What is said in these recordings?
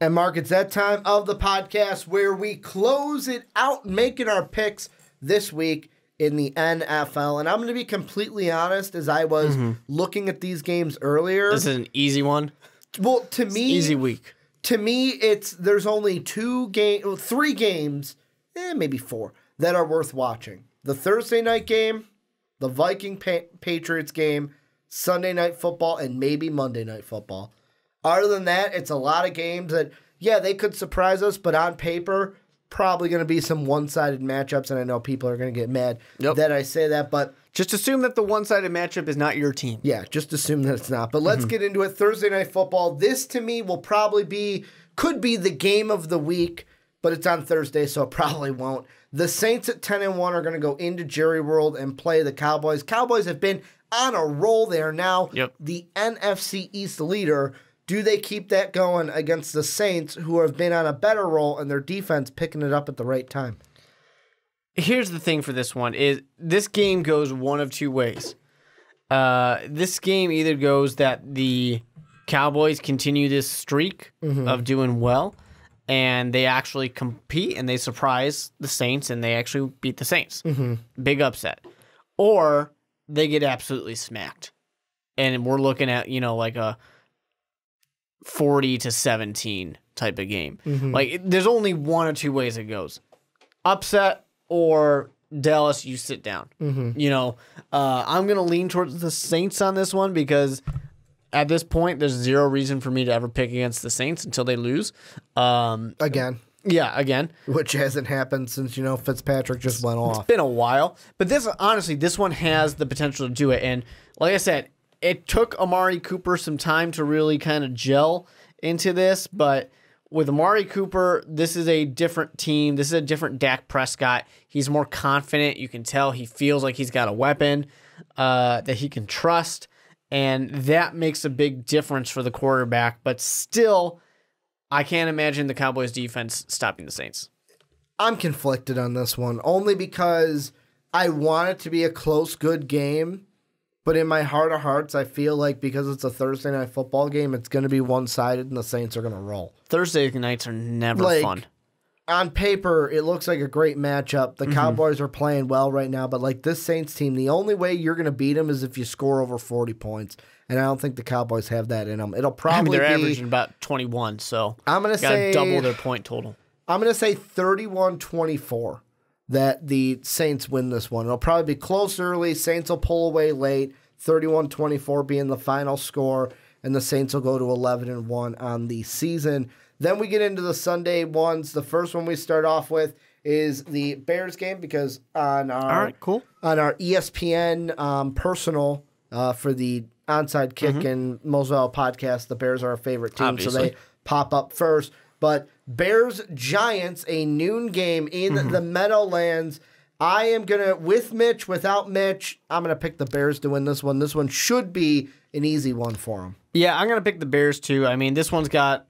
And Mark, it's that time of the podcast where we close it out making our picks this week in the NFL. And I'm going to be completely honest, as I was looking at these games earlier. This is an easy one. Well, to me, easy week. To me, there's only three games, maybe four, that are worth watching. The Thursday night game, the Viking Patriots game, Sunday night football, and maybe Monday night football. Other than that, it's a lot of games that, yeah, they could surprise us, but on paper, probably going to be some one-sided matchups, and I know people are going to get mad that I say that, but... Just assume that the one-sided matchup is not your team. Yeah, just assume that it's not. But let's get into it. Thursday night football. This, to me, could be the game of the week, but it's on Thursday, so it probably won't. The Saints at 10-1 are going to go into Jerry World and play the Cowboys. Cowboys have been on a roll. They are now the NFC East leader. Do they keep that going against the Saints, who have been on a better roll, and their defense picking it up at the right time? Here's the thing for this one, is this game goes one of two ways. This game either goes that the Cowboys continue this streak of doing well, and they actually compete, and they surprise the Saints, and they actually beat the Saints. Big upset. Or they get absolutely smacked. And we're looking at, like a 40-17 type of game. Like, there's only one or two ways it goes. Upset or Dallas, you sit down. I'm going to lean towards the Saints on this one because at this point, there's zero reason for me to ever pick against the Saints until they lose. Again. Yeah, again. Which hasn't happened since, Fitzpatrick just went off. It's been a while. But this one has the potential to do it. And like I said, it took Amari Cooper some time to really kind of gel into this, but with Amari Cooper, this is a different team. This is a different Dak Prescott. He's more confident. You can tell he feels like he's got a weapon that he can trust, and that makes a big difference for the quarterback. But still, I can't imagine the Cowboys' defense stopping the Saints. I'm conflicted on this one, only because I want it to be a close, good game. But in my heart of hearts, I feel like because it's a Thursday night football game, it's going to be one-sided and the Saints are going to roll. Thursday nights are never fun. On paper, it looks like a great matchup. The Cowboys are playing well right now, but this Saints team, the only way you're going to beat them is if you score over 40 points. And I don't think the Cowboys have that in them. It'll probably they're averaging about 21, so I'm going to say double their point total. I'm going to say 31-24. That the Saints win this one. It'll probably be close early. Saints will pull away late. 31-24 being the final score, and the Saints will go to 11-1 on the season. Then we get into the Sunday ones. The first one we start off with is the Bears game because on our ESPN personal for the Onside Kick and Moselle podcast, the Bears are our favorite team, so they pop up first. But Bears-Giants, a noon game in the Meadowlands. I am going to, with Mitch, without Mitch, I'm going to pick the Bears to win this one. This one should be an easy one for them. Yeah, I'm going to pick the Bears too. I mean, this one's got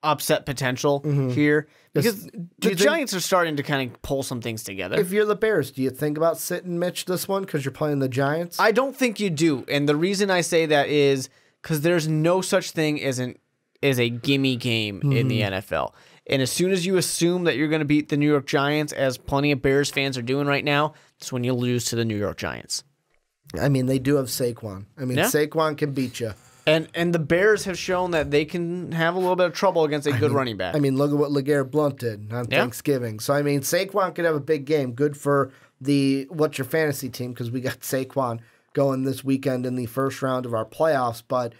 upset potential here because the Giants are starting to kind of pull some things together. If you're the Bears, do you think about sitting Mitch this one because you're playing the Giants? I don't think you do. And the reason I say that is because there's no such thing as a gimme game in the NFL. And as soon as you assume that you're going to beat the New York Giants, as plenty of Bears fans are doing right now, that's when you lose to the New York Giants. I mean, they do have Saquon. Saquon can beat you. And the Bears have shown that they can have a little bit of trouble against a good running back. I mean, look at what LeGarrette Blount did on Thanksgiving. So, I mean, Saquon could have a big game. Good for what's your fantasy team, because we got Saquon going this weekend in the first round of our playoffs. But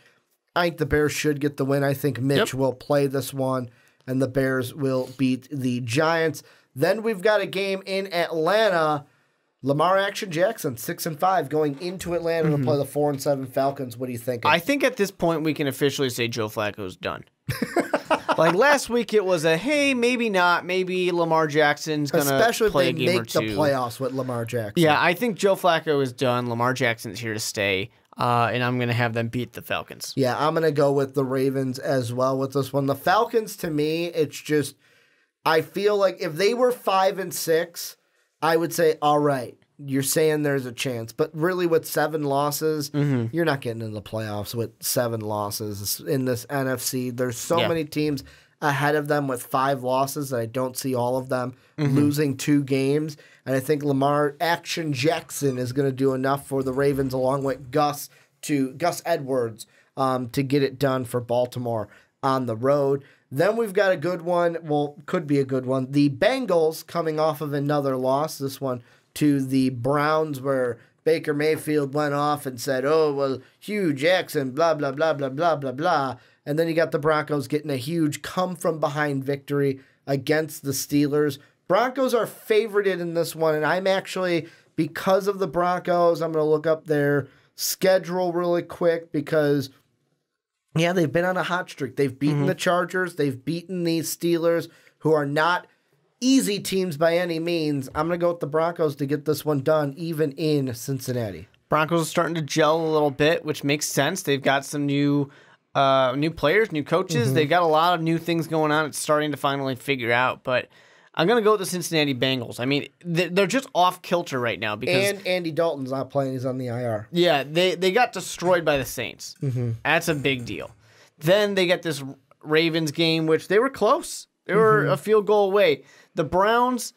I think the Bears should get the win. I think Mitch will play this one, and the Bears will beat the Giants. Then we've got a game in Atlanta. Lamar Action Jackson, 6-5, going into Atlanta to play the 4-7 Falcons. What do you think? I think at this point we can officially say Joe Flacco's done. Like last week, it was a hey, maybe not, maybe Lamar Jackson's gonna play a game or two. Especially if they make the playoffs with Lamar Jackson. Yeah, I think Joe Flacco is done. Lamar Jackson's here to stay, and I'm gonna have them beat the Falcons. Yeah, I'm gonna go with the Ravens as well with this one. The Falcons, to me, it's just I feel like if they were 5-6. I would say, all right, you're saying there's a chance. But really with 7 losses, you're not getting into the playoffs with 7 losses in this NFC. There's so many teams ahead of them with 5 losses. I don't see all of them losing 2 games. And I think Lamar Action Jackson is going to do enough for the Ravens along with Gus Edwards to get it done for Baltimore on the road. Then we've got a good one. Well, could be a good one. The Bengals coming off of another loss. This one to the Browns where Baker Mayfield went off and said, oh, well, Hugh Jackson, blah, blah, blah, blah, blah, blah, blah. And then you got the Broncos getting a huge come-from-behind victory against the Steelers. Broncos are favorited in this one, and I'm actually, because of the Broncos, I'm going to look up their schedule really quick because, yeah, they've been on a hot streak. They've beaten the Chargers. They've beaten the Steelers, who are not easy teams by any means. I'm going to go with the Broncos to get this one done, even in Cincinnati. Broncos are starting to gel a little bit, which makes sense. They've got some new players, new coaches. They've got a lot of new things going on. It's starting to finally figure out, but I'm going to go with the Cincinnati Bengals. I mean, they're just off kilter right now. Because Andy Dalton's not playing. He's on the IR. Yeah, they got destroyed by the Saints. That's a big deal. Then they get this Ravens game, which they were close. They were a field goal away. The Browns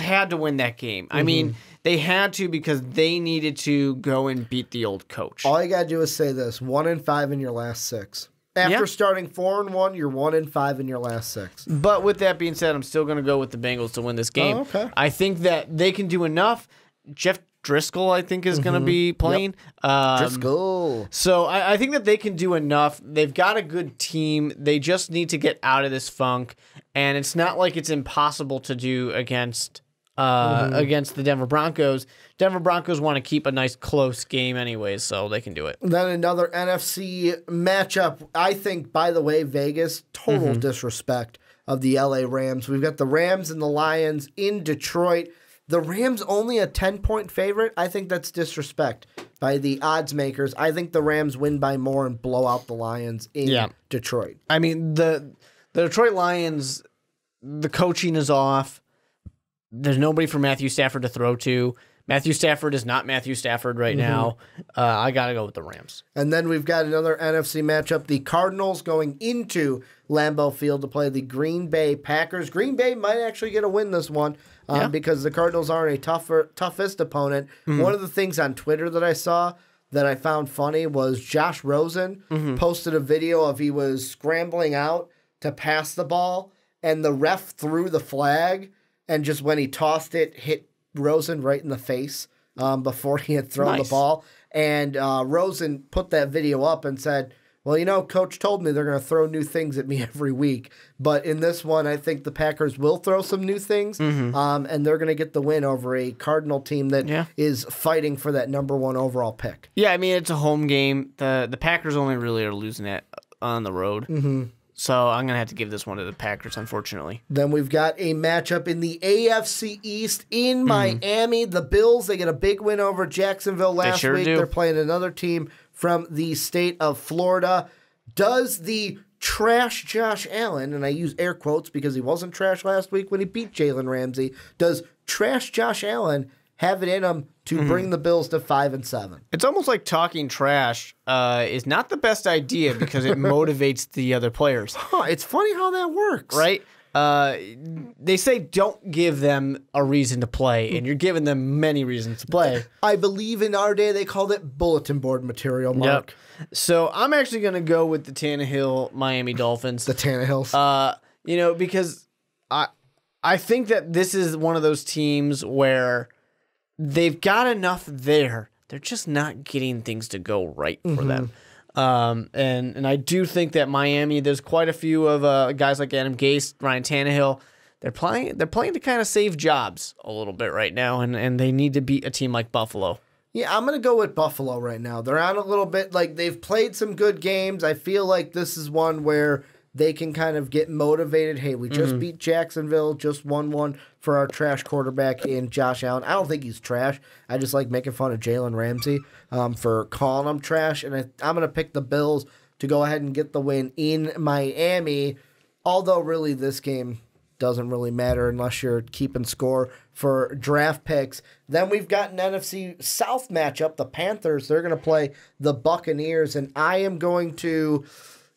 had to win that game. I mean, they had to because they needed to go and beat the old coach. All you got to do is say this, 1-5 in your last 6. After starting 4-1, you're 1-5 in your last 6. But with that being said, I'm still going to go with the Bengals to win this game. Oh, okay. I think that they can do enough. Jeff Driscoll, I think, is going to be playing. Driscoll. So I think that they can do enough. They've got a good team. They just need to get out of this funk. And it's not like it's impossible to do against the Denver Broncos. Denver Broncos want to keep a nice close game anyways, so they can do it. Then another NFC matchup. I think, by the way, Vegas, total disrespect of the LA Rams. We've got the Rams and the Lions in Detroit. The Rams only a 10-point favorite. I think that's disrespect by the odds makers. I think the Rams win by more and blow out the Lions in Detroit. I mean, the Detroit Lions, the coaching is off. There's nobody for Matthew Stafford to throw to. Matthew Stafford is not Matthew Stafford right now. I got to go with the Rams. And then we've got another NFC matchup. The Cardinals going into Lambeau Field to play the Green Bay Packers. Green Bay might actually get a win this one because the Cardinals aren't a toughest opponent. One of the things on Twitter that I saw that I found funny was Josh Rosen posted a video of he was scrambling out to pass the ball, and the ref threw the flag, and just when he tossed it, hit Rosen right in the face before he had thrown the ball. And Rosen put that video up and said, well, you know, Coach told me they're going to throw new things at me every week. But in this one, I think the Packers will throw some new things, and they're going to get the win over a Cardinal team that is fighting for that number 1 overall pick. Yeah, I mean, it's a home game. The Packers only really are losing it on the road. So I'm going to have to give this one to the Packers, unfortunately. Then we've got a matchup in the AFC East in Miami. The Bills, they get a big win over Jacksonville last week. They're playing another team from the state of Florida. Does the trash Josh Allen, and I use air quotes because he wasn't trash last week when he beat Jalen Ramsey, does trash Josh Allen have it in him to bring the Bills to 5-7? It's almost like talking trash is not the best idea because it motivates the other players. It's funny how that works. Right? They say don't give them a reason to play, and you're giving them many reasons to play. I believe in our day they called it bulletin board material, Mark. Yep. So I'm actually going to go with the Tannehill Miami Dolphins. The Tannehills. Because I think that this is one of those teams where they've got enough there. They're just not getting things to go right for them. And I do think that Miami, there's quite a few of guys like Adam Gase, Ryan Tannehill. They're playing to kind of save jobs a little bit right now, and they need to beat a team like Buffalo. Yeah, I'm going to go with Buffalo right now. They're on a little bit, like they've played some good games. I feel like this is one where they can kind of get motivated. Hey, we just beat Jacksonville, just won one for our trash quarterback in Josh Allen. I don't think he's trash. I just like making fun of Jalen Ramsey for calling him trash. And I'm going to pick the Bills to go ahead and get the win in Miami, although really this game doesn't really matter unless you're keeping score for draft picks. Then we've got an NFC South matchup. The Panthers, they're going to play the Buccaneers, and I am going to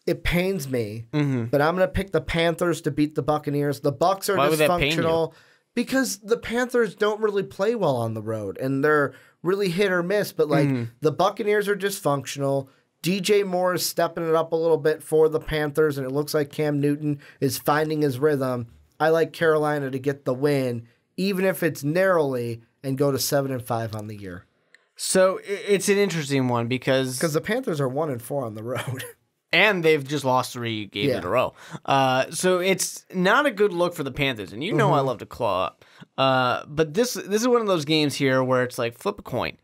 it pains me, but I'm going to pick the Panthers to beat the Buccaneers. The Bucs are dysfunctional because the Panthers don't really play well on the road, and they're really hit or miss. But like the Buccaneers are dysfunctional. DJ Moore is stepping it up a little bit for the Panthers, and it looks like Cam Newton is finding his rhythm. I like Carolina to get the win, even if it's narrowly, and go to 7-5 on the year. So it's an interesting one because the Panthers are 1-4 on the road. And they've just lost 3 games in a row. So it's not a good look for the Panthers. And you know I love to claw up. But this is one of those games here where it's like flip a coin.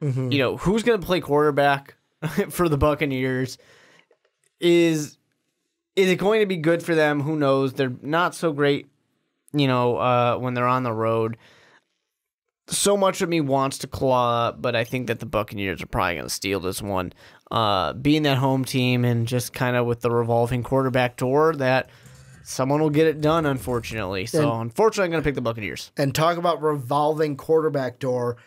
You know, who's going to play quarterback for the Buccaneers? Is it going to be good for them? Who knows? They're not so great, you know, when they're on the road. So much of me wants to claw up, but I think that the Buccaneers are probably going to steal this one. Being that home team and just kind of with the revolving quarterback door, that someone will get it done, unfortunately. So, unfortunately, I'm going to pick the Buccaneers. And talk about revolving quarterback door.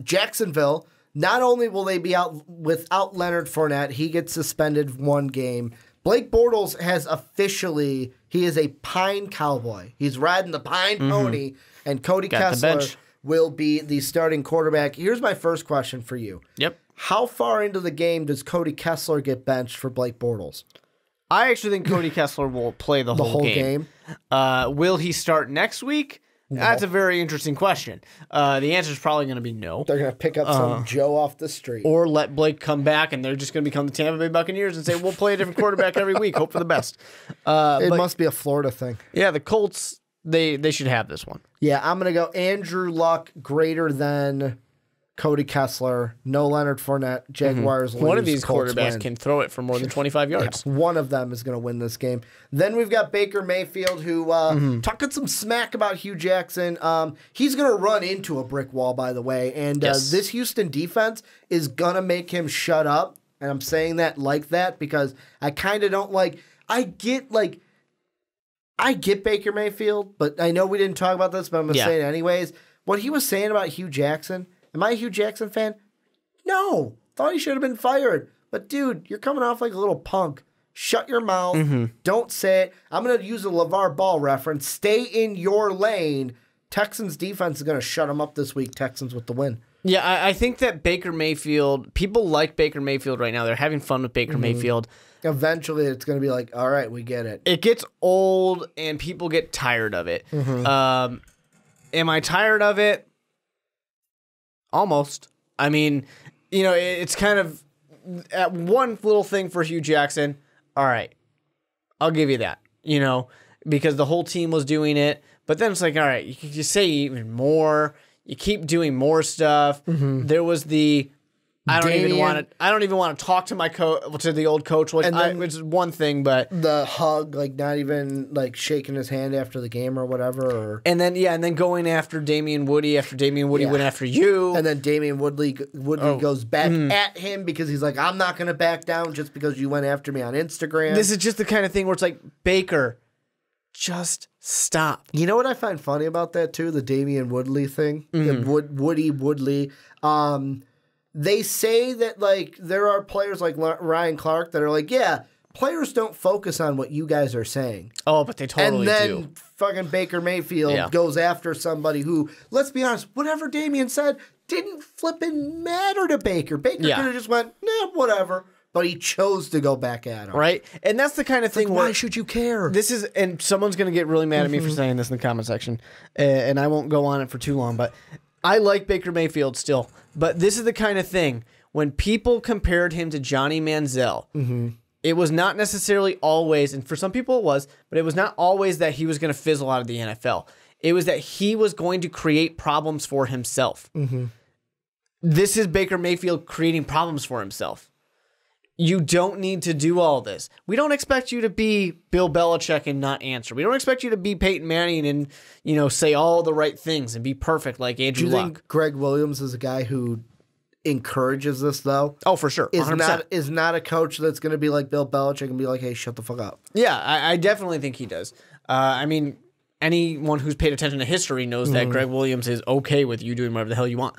Jacksonville, not only will they be out without Leonard Fournette, he gets suspended 1 game. Blake Bortles has officially, he is a Pine Cowboy. He's riding the Pine Pony, and Cody Kessler will be the starting quarterback. Here's my first question for you. Yep. How far into the game does Cody Kessler get benched for Blake Bortles? I actually think Cody Kessler will play the whole game. Will he start next week? No. That's a very interesting question. The answer is probably going to be no. They're going to pick up some Joe off the street. Or let Blake come back, and they're just going to become the Tampa Bay Buccaneers and say, we'll play a different quarterback every week. Hope for the best. It must be a Florida thing. Yeah, the Colts, they should have this one. Yeah, I'm going to go Andrew Luck greater than Cody Kessler. No Leonard Fournette. Jaguars lose. One of these Colts quarterbacks win. can throw it for more than 25 yards. Yeah, one of them is going to win this game. Then we've got Baker Mayfield, who talking some smack about Hugh Jackson. He's going to run into a brick wall, by the way. And this Houston defense is going to make him shut up. And I'm saying that like that because I kind of don't like... I get Baker Mayfield, but I know we didn't talk about this, but I'm going to say it anyways. What he was saying about Hugh Jackson, am I a Hugh Jackson fan? No. Thought he should have been fired. But, dude, you're coming off like a little punk. Shut your mouth. Don't say it. I'm going to use a LeVar Ball reference. Stay in your lane. Texans defense is going to shut them up this week. Texans with the win. Yeah, I think that Baker Mayfield, people like Baker Mayfield right now. They're having fun with Baker Mayfield. Eventually, it's going to be like, all right, we get it. It gets old, and people get tired of it. Am I tired of it? Almost. I mean, you know, it's kind of at one little thing for Hugh Jackson. All right, I'll give you that, you know, because the whole team was doing it. But then it's like, all right, you can just say even more. You keep doing more stuff. There was the I don't even want to talk to my to the old coach, which is one thing, but the hug, like not even like shaking his hand after the game or whatever. And then going after Damian Woody after Damian Woody went after you, and then Damian Woodley goes back at him because he's like, I'm not going to back down just because you went after me on Instagram. This is just the kind of thing where it's like, Baker, just stop. You know what I find funny about that too? The Damian Woodley thing, the Woodley. They say that, like, there are players like Ryan Clark that are like, yeah, players don't focus on what you guys are saying. Oh, but they totally do. And then fucking Baker Mayfield goes after somebody who, let's be honest, whatever Damian said didn't flipping matter to Baker. Baker could have just went, nah, whatever. But he chose to go back at him. Right? And that's the kind of thing where... Why should you care? This is... And someone's going to get really mad at me for saying this in the comment section. And I won't go on it for too long, but... I like Baker Mayfield still, but this is the kind of thing when people compared him to Johnny Manziel, it was not necessarily always, and for some people it was, but it was not always that he was going to fizzle out of the NFL. It was that he was going to create problems for himself. This is Baker Mayfield creating problems for himself. You don't need to do all this. We don't expect you to be Bill Belichick and not answer. We don't expect you to be Peyton Manning and, you know, say all the right things and be perfect like Andrew Luck. Do you think Greg Williams is a guy who encourages this, though? Oh, for sure. 100%. Is not a coach that's going to be like Bill Belichick and be like, hey, shut the fuck up. Yeah, I definitely think he does. I mean, anyone who's paid attention to history knows that Greg Williams is okay with you doing whatever the hell you want.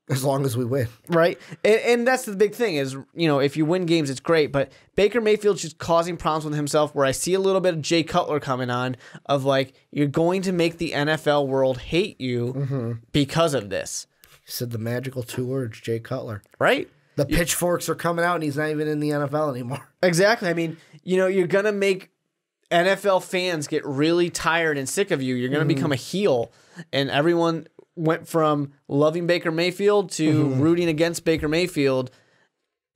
As long as we win. Right? And that's the big thing is, if you win games, it's great. But Baker Mayfield's just causing problems with himself where I see a little bit of Jay Cutler coming on of like, you're going to make the NFL world hate you because of this. He said the magical 2 words, Jay Cutler. Right? The pitchforks are coming out and he's not even in the NFL anymore. Exactly. I mean, you're going to make NFL fans get really tired and sick of you. You're going to become a heel, and everyone went from loving Baker Mayfield to rooting against Baker Mayfield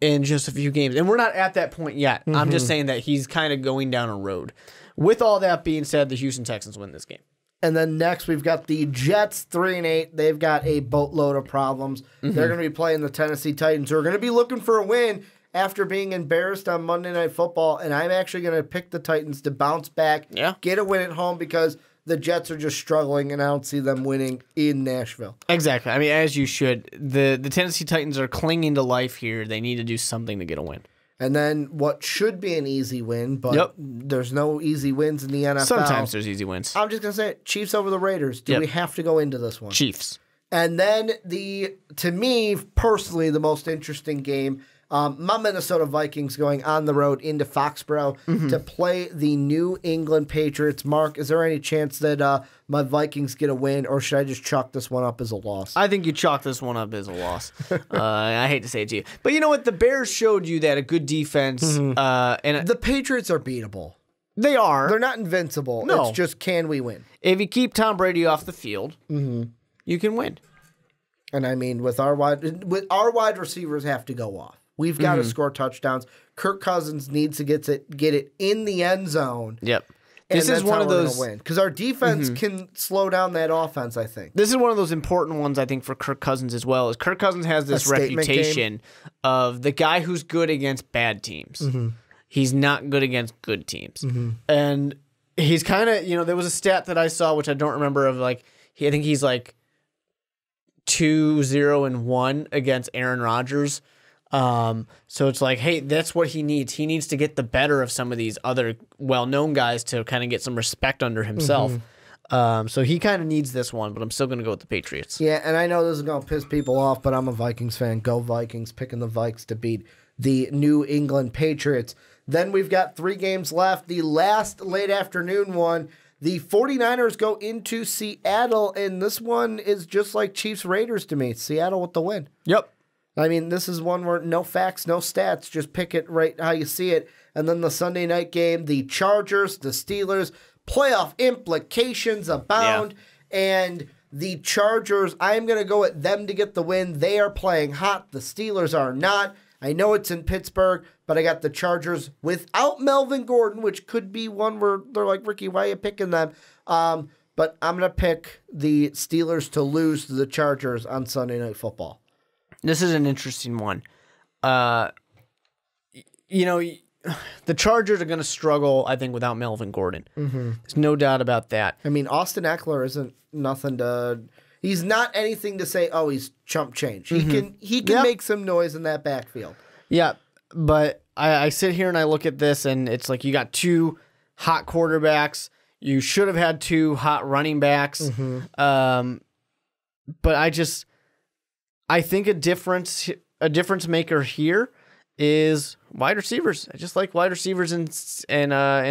in just a few games. And we're not at that point yet. I'm just saying that he's kind of going down a road. With all that being said, the Houston Texans win this game. And then next we've got the Jets 3-8. They've got a boatload of problems. They're going to be playing the Tennessee Titans, who are going to be looking for a win after being embarrassed on Monday Night Football. And I'm actually going to pick the Titans to bounce back, get a win at home, because the Jets are just struggling, and I don't see them winning in Nashville. Exactly. I mean, as you should. The Tennessee Titans are clinging to life here. They need to do something to get a win. And then what should be an easy win, but there's no easy wins in the NFL. Sometimes there's easy wins. I'm just going to say it. Chiefs over the Raiders. Do we have to go into this one? Chiefs. And then to me, personally, the most interesting game, my Minnesota Vikings going on the road into Foxborough to play the New England Patriots. Mark, is there any chance that my Vikings get a win, or should I just chalk this one up as a loss? I think you chalk this one up as a loss. I hate to say it to you. But you know what? The Bears showed you that a good defense. And the Patriots are beatable. They are. They're not invincible. No. It's just, can we win? If you keep Tom Brady off the field, you can win. And I mean, with our wide receivers have to go off. We've got to score touchdowns. Kirk Cousins needs to get it in the end zone. Yep. This is one of those win, because our defense can slow down that offense, I think. This is one of those important ones, I think, for Kirk Cousins as well. Is Kirk Cousins has this reputation of the guy who's good against bad teams. He's not good against good teams. And he's kind of, there was a stat that I saw, which I don't remember, of like, I think he's like 2-0-1 against Aaron Rodgers. So it's like, hey, that's what he needs. He needs to get the better of some of these other well-known guys to kind of get some respect under himself. So he kind of needs this one, but I'm still going to go with the Patriots. Yeah, and I know this is going to piss people off, but I'm a Vikings fan. Go Vikings, picking the Vikes to beat the New England Patriots. Then we've got 3 games left. The last late afternoon one, the 49ers go into Seattle, and this one is just like Chiefs-Raiders to me. Seattle with the win. Yep. I mean, this is one where no facts, no stats, just pick it right how you see it. And then the Sunday night game, the Chargers, the Steelers, playoff implications abound. And the Chargers, I'm going to go at them to get the win. They are playing hot. The Steelers are not. I know it's in Pittsburgh, but I got the Chargers without Melvin Gordon, which could be one where they're like, Ricky, why are you picking them? But I'm going to pick the Steelers to lose to the Chargers on Sunday Night Football. This is an interesting one. The Chargers are going to struggle, I think, without Melvin Gordon. There's no doubt about that. I mean, Austin Eckler isn't nothing to... He's not anything to say, oh, he's chump change. He can make some noise in that backfield. Yeah, but I sit here and I look at this, and it's like you got 2 hot quarterbacks. You should have had 2 hot running backs. But I think a difference maker here is wide receivers. I just like wide receivers in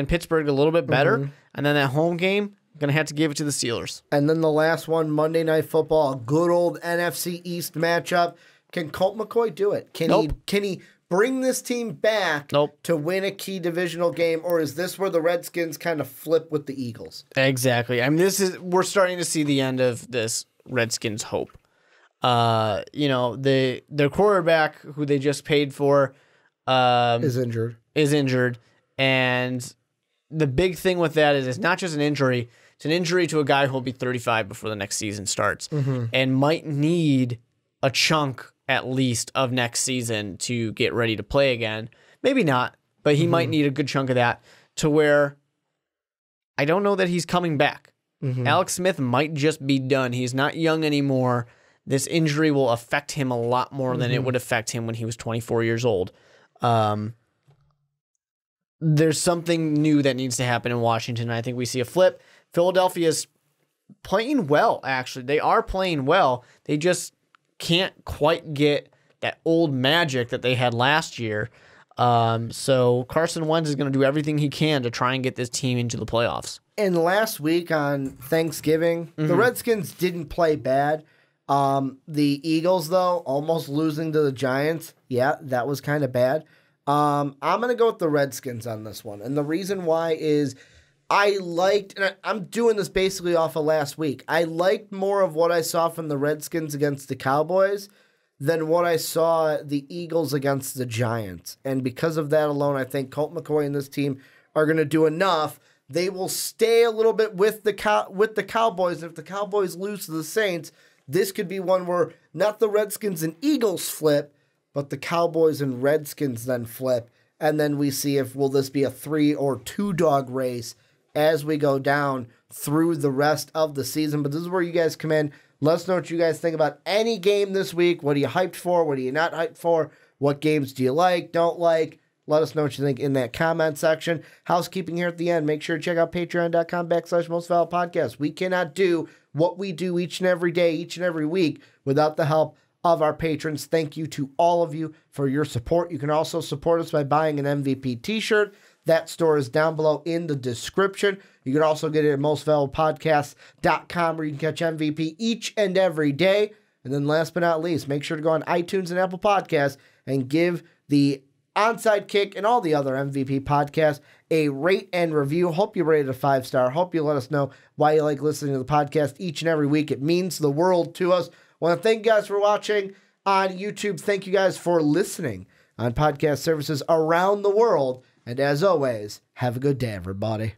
Pittsburgh a little bit better. And then that home game, I'm going to have to give it to the Steelers. And then the last one, Monday Night Football, a good old NFC East matchup. Can Colt McCoy do it? Can he bring this team back to win a key divisional game, or is this where the Redskins kind of flip with the Eagles? Exactly. I mean, we're starting to see the end of this Redskins hope. Their quarterback, who they just paid for, is injured. And the big thing with that is it's not just an injury. It's an injury to a guy who will be 35 before the next season starts and might need a chunk at least of next season to get ready to play again. Maybe not, but he might need a good chunk of that to where I don't know that he's coming back. Alex Smith might just be done. He's not young anymore. This injury will affect him a lot more than it would affect him when he was 24 years old. There's something new that needs to happen in Washington. I think we see a flip. Philadelphia's playing well, actually. They are playing well. They just can't quite get that old magic that they had last year. So Carson Wentz is going to do everything he can to try and get this team into the playoffs. And last week on Thanksgiving, the Redskins didn't play bad. The Eagles, though, almost losing to the Giants. Yeah, that was kind of bad. I'm going to go with the Redskins on this one. And the reason why is I liked, and I'm doing this basically off of last week, I liked more of what I saw from the Redskins against the Cowboys than what I saw the Eagles against the Giants. And because of that alone, I think Colt McCoy and this team are going to do enough. They will stay a little bit with the Cowboys. And if the Cowboys lose to the Saints, this could be one where not the Redskins and Eagles flip, but the Cowboys and Redskins then flip. And then we see if will this be a 3 or 2 dog race as we go down through the rest of the season. But this is where you guys come in. Let us know what you guys think about any game this week. What are you hyped for? What are you not hyped for? What games do you like, don't like? Let us know what you think in that comment section. Housekeeping here at the end. Make sure to check out patreon.com/mostvaluedpodcast. We cannot do what we do each and every day, each and every week without the help of our patrons. Thank you to all of you for your support. You can also support us by buying an MVP t-shirt. That store is down below in the description. You can also get it at mostvaluedpodcast.com where you can catch MVP each and every day. And then last but not least, make sure to go on iTunes and Apple Podcasts and give the Onside Kick and all the other MVP podcasts a rate and review. Hope you rate it a 5-star. Hope you let us know why you like listening to the podcast each and every week. It means the world to us. I want to thank you guys for watching on YouTube. Thank you guys for listening on podcast services around the world. And as always, have a good day, everybody.